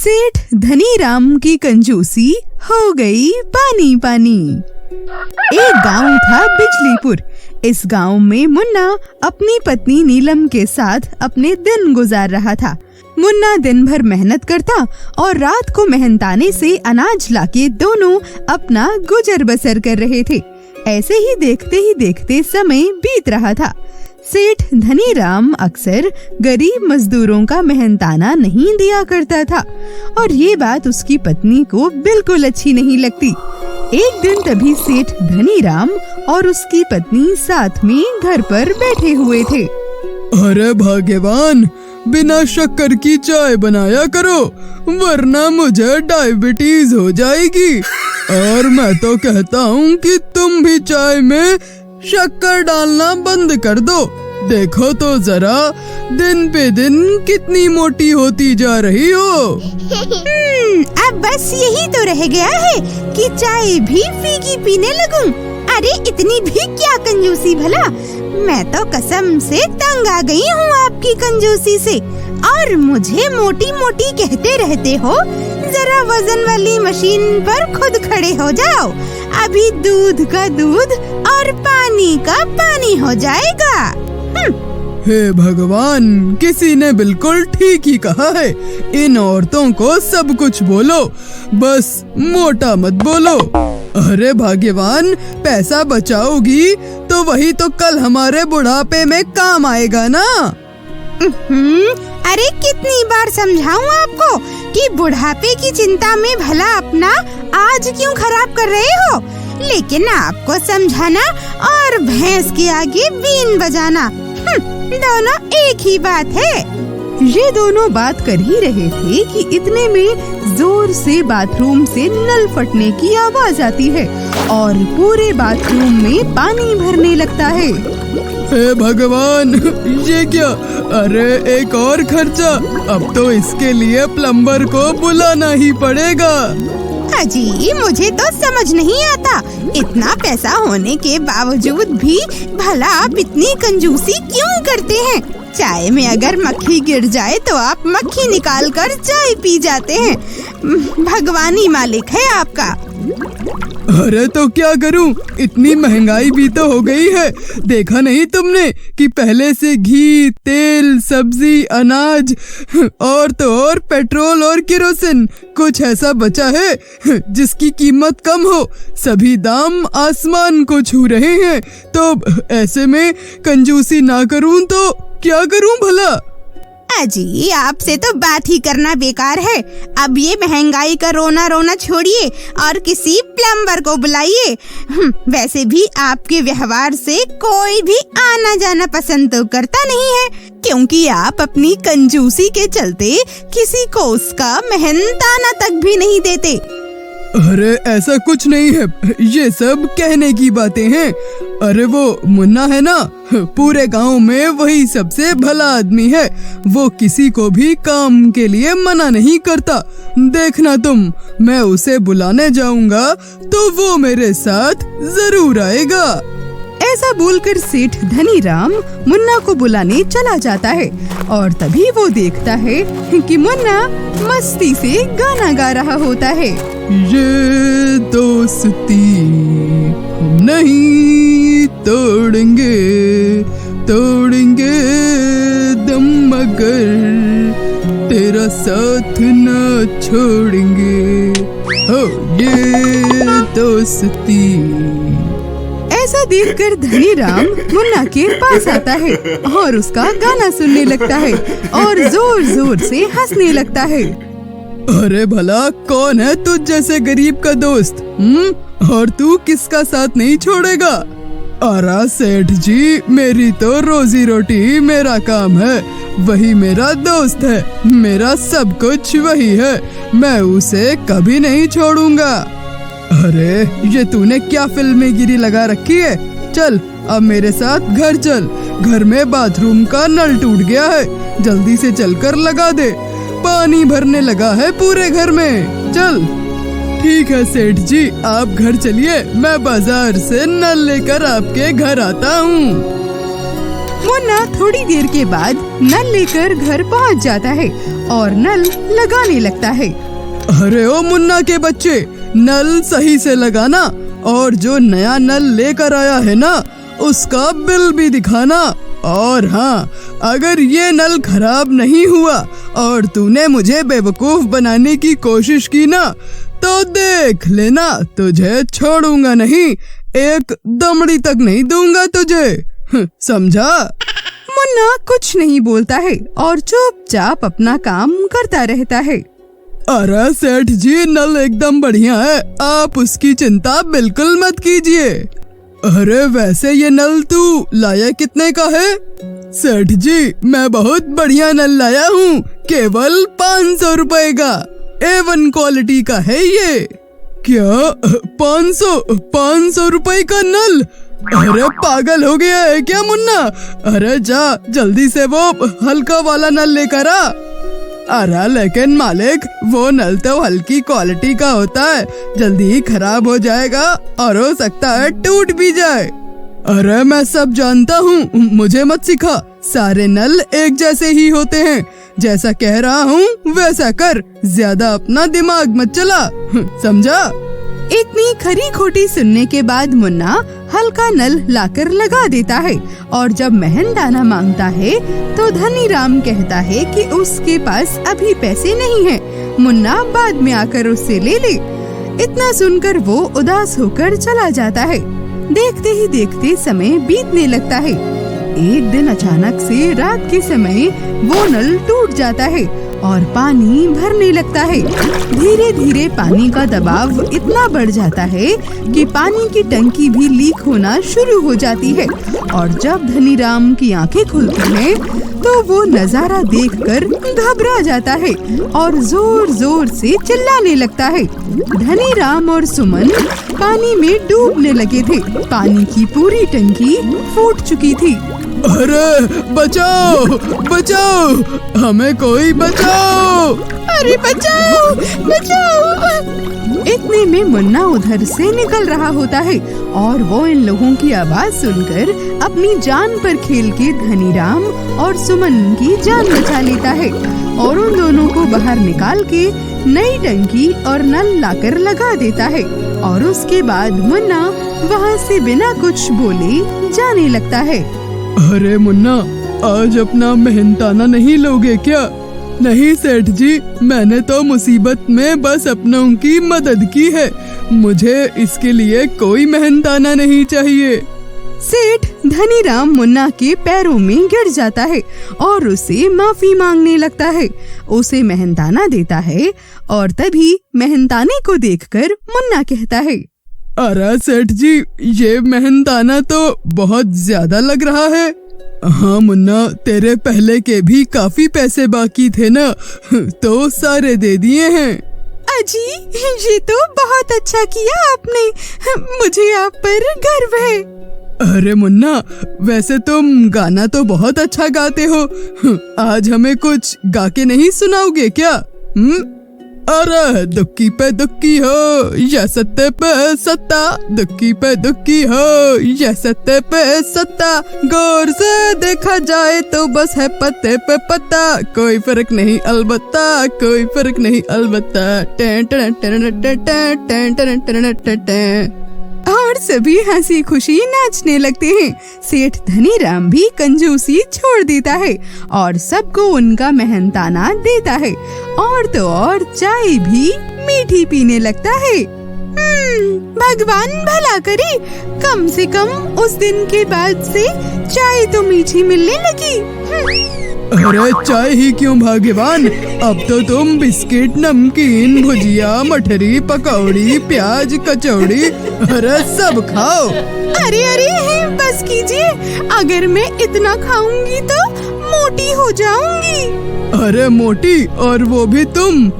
सेठ धनीराम की कंजूसी हो गई पानी पानी। एक गांव था बिजलीपुर। इस गांव में मुन्ना अपनी पत्नी नीलम के साथ अपने दिन गुजार रहा था। मुन्ना दिन भर मेहनत करता और रात को मेहनताने से अनाज लाके दोनों अपना गुजर बसर कर रहे थे। ऐसे ही देखते समय बीत रहा था। सेठ धनीराम अक्सर गरीब मजदूरों का मेहनताना नहीं दिया करता था और ये बात उसकी पत्नी को बिल्कुल अच्छी नहीं लगती। एक दिन तभी सेठ धनीराम और उसकी पत्नी साथ में घर पर बैठे हुए थे। अरे भाग्यवान, बिना शक्कर की चाय बनाया करो, वरना मुझे डायबिटीज हो जाएगी। और मैं तो कहता हूँ कि तुम भी चाय में शक्कर डालना बंद कर दो। देखो तो जरा, दिन पे दिन कितनी मोटी होती जा रही हो। अब बस यही तो रह गया है कि चाय भी फीकी पीने लगूं। अरे इतनी भी क्या कंजूसी भला। मैं तो कसम से तंग आ गई हूँ आपकी कंजूसी से। और मुझे मोटी मोटी कहते रहते हो। जरा वजन वाली मशीन पर खुद खड़े हो जाओ, अभी दूध का दूध और पानी का पानी हो जाएगा। हे भगवान, किसी ने बिल्कुल ठीक ही कहा है। इन औरतों को सब कुछ बोलो, बस मोटा मत बोलो। अरे भाग्यवान, पैसा बचाओगी तो वही तो कल हमारे बुढ़ापे में काम आएगा ना। अरे कितनी बार समझाऊं आपको कि बुढ़ापे की चिंता में भला अपना आज क्यों खराब कर रहे हो। लेकिन आपको समझाना और भैंस के आगे बीन बजाना, दोनों एक ही बात है। ये दोनों बात कर ही रहे थे कि इतने में जोर से बाथरूम से नल फटने की आवाज आती है और पूरे बाथरूम में पानी भरने लगता है। हे भगवान, ये क्या? अरे एक और खर्चा। अब तो इसके लिए प्लम्बर को बुलाना ही पड़ेगा। अजी, मुझे तो समझ नहीं आता, इतना पैसा होने के बावजूद भी भला आप इतनी कंजूसी क्यों करते हैं। चाय में अगर मक्खी गिर जाए तो आप मक्खी निकाल कर चाय पी जाते हैं। भगवानी मालिक है आपका। अरे तो क्या करूं, इतनी महंगाई भी तो हो गई है। देखा नहीं तुमने कि पहले से घी, तेल, सब्जी, अनाज और तो और पेट्रोल और केरोसिन कुछ ऐसा बचा है जिसकी कीमत कम हो। सभी दाम आसमान को छू रहे हैं। तो ऐसे में कंजूसी ना करूं तो क्या करूं भला। अजी, आपसे तो बात ही करना बेकार है। अब ये महंगाई का रोना छोड़िए और किसी प्लम्बर को बुलाइए। वैसे भी आपके व्यवहार से कोई भी आना जाना पसंद तो करता नहीं है, क्योंकि आप अपनी कंजूसी के चलते किसी को उसका मेहनताना तक भी नहीं देते। अरे ऐसा कुछ नहीं है, ये सब कहने की बातें हैं। अरे वो मुन्ना है ना, पूरे गांव में वही सबसे भला आदमी है। वो किसी को भी काम के लिए मना नहीं करता। देखना तुम, मैं उसे बुलाने जाऊंगा तो वो मेरे साथ जरूर आएगा। ऐसा बोलकर सेठ धनीराम मुन्ना को बुलाने चला जाता है और तभी वो देखता है कि मुन्ना मस्ती से गाना गा रहा होता है। ये दोस्ती हम नहीं तोड़ेंगे, तोड़ेंगे दम मगर तेरा साथ न छोड़ेंगे। हो ये दोस्ती। ऐसा देखकर धनीराम मुन्ना के पास आता है और उसका गाना सुनने लगता है और जोर जोर से हंसने लगता है। अरे भला कौन है तुझ जैसे गरीब का दोस्त? और तू किसका साथ नहीं छोड़ेगा? अरे सेठ जी, मेरी तो रोजी रोटी ही मेरा काम है। वही मेरा दोस्त है, मेरा सब कुछ वही है। मैं उसे कभी नहीं छोड़ूंगा। अरे ये तूने क्या फिल्मेगिरी लगा रखी है? चल अब मेरे साथ घर चल। घर में बाथरूम का नल टूट गया है, जल्दी से चलकर लगा दे। पानी भरने लगा है पूरे घर में। चल। ठीक है सेठ जी, आप घर चलिए, मैं बाजार से नल लेकर आपके घर आता हूँ। मुन्ना थोड़ी देर के बाद नल लेकर घर पहुंच जाता है और नल लगाने लगता है। अरे ओ मुन्ना के बच्चे, नल सही से लगाना और जो नया नल लेकर आया है ना उसका बिल भी दिखाना। और हाँ, अगर ये नल खराब नहीं हुआ और तूने मुझे बेवकूफ बनाने की कोशिश की ना तो देख लेना, तुझे छोड़ूंगा नहीं, एक दमड़ी तक नहीं दूंगा तुझे, समझा? मुन्ना कुछ नहीं बोलता है और चुपचाप अपना काम करता रहता है। अरे सेठ जी, नल एकदम बढ़िया है, आप उसकी चिंता बिल्कुल मत कीजिए। अरे वैसे ये नल तू लाया कितने का है? सेठ जी, मैं बहुत बढ़िया नल लाया हूँ, केवल 500 रुपए का, A1 क्वालिटी का है ये। क्या 500 रुपए का नल? अरे पागल हो गया है क्या मुन्ना? अरे जा जल्दी से वो हल्का वाला नल लेकर आ। अरे लेकिन मालिक, वो नल तो हल्की क्वालिटी का होता है, जल्दी ही खराब हो जाएगा और हो सकता है टूट भी जाए। अरे मैं सब जानता हूँ, मुझे मत सिखा, सारे नल एक जैसे ही होते हैं, जैसा कह रहा हूँ वैसा कर, ज्यादा अपना दिमाग मत चला, समझा? इतनी खरी खोटी सुनने के बाद मुन्ना हल्का नल लाकर लगा देता है और जब मेहनताना मांगता है तो धनी राम कहता है कि उसके पास अभी पैसे नहीं हैं, मुन्ना बाद में आकर उससे ले ले। इतना सुनकर वो उदास होकर चला जाता है। देखते ही देखते समय बीतने लगता है। एक दिन अचानक से रात के समय वो नल टूट जाता है और पानी भरने लगता है। धीरे धीरे पानी का दबाव इतना बढ़ जाता है कि पानी की टंकी भी लीक होना शुरू हो जाती है और जब धनी राम की आंखें खुलती हैं तो वो नजारा देखकर घबरा जाता है और जोर जोर से चिल्लाने लगता है। धनी राम और सुमन पानी में डूबने लगे थे। पानी की पूरी टंकी फूट चुकी थी। अरे बचाओ बचाओ, हमें कोई बचाओ! अरे बचाओ बचाओ! इतने में मुन्ना उधर से निकल रहा होता है और वो इन लोगों की आवाज सुनकर अपनी जान पर खेल के धनी राम और सुमन की जान बचा लेता है और उन दोनों को बाहर निकाल के नई टंकी और नल लाकर लगा देता है और उसके बाद मुन्ना वहाँ से बिना कुछ बोले जाने लगता है। अरे मुन्ना, आज अपना मेहनताना नहीं लोगे क्या? नहीं सेठ जी, मैंने तो मुसीबत में बस अपनों की मदद की है, मुझे इसके लिए कोई मेहनताना नहीं चाहिए। सेठ धनी राम मुन्ना के पैरों में गिर जाता है और उसे माफी मांगने लगता है। उसे मेहनताना देता है और तभी मेहनताने को देखकर मुन्ना कहता है, अरे सेठ जी, ये मेहनताना तो बहुत ज्यादा लग रहा है। हाँ मुन्ना, तेरे पहले के भी काफी पैसे बाकी थे ना, तो सारे दे दिए हैं। अजी, ये तो बहुत अच्छा किया आपने, मुझे आप पर गर्व है। अरे मुन्ना, वैसे तुम गाना तो बहुत अच्छा गाते हो, आज हमें कुछ गा के नहीं सुनाओगे क्या? अरे दुक्की पे दुक्की हो या सत्ते पे सत्ता, दुक्की पे दुक्की हो या सत्ते पे सत्ता, गौर से देखा जाए तो बस है पत्ते पे पत्ता, कोई फर्क नहीं अलबत्ता, कोई फर्क नहीं अलबत्ता। और सभी हंसी खुशी नाचने लगते हैं। सेठ धनी राम भी कंजूसी छोड़ देता है और सबको उनका मेहनताना देता है और तो और चाय भी मीठी पीने लगता है। भगवान भला करे, कम से कम उस दिन के बाद से चाय तो मीठी मिलने लगी। अरे चाय ही क्यों भाग्यवान, अब तो तुम बिस्किट, नमकीन, भुजिया, मठरी, पकौड़ी, प्याज, कचौड़ी, अरे सब खाओ। अरे अरे बस कीजिए, अगर मैं इतना खाऊंगी तो मोटी हो जाऊंगी। अरे मोटी, और वो भी तुम?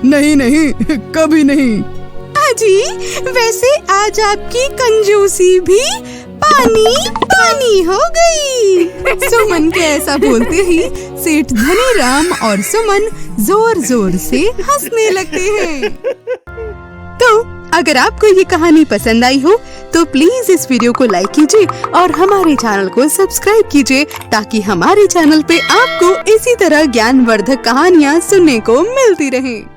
नहीं नहीं, कभी नहीं। अजी, वैसे आज आपकी कंजूसी भी पानी पानी हो गई। सुमन के ऐसा बोलते ही सेठ धनी राम और सुमन जोर जोर से हंसने लगते हैं। तो अगर आपको ये कहानी पसंद आई हो तो प्लीज इस वीडियो को लाइक कीजिए और हमारे चैनल को सब्सक्राइब कीजिए ताकि हमारे चैनल पे आपको इसी तरह ज्ञानवर्धक कहानियाँ सुनने को मिलती रहें।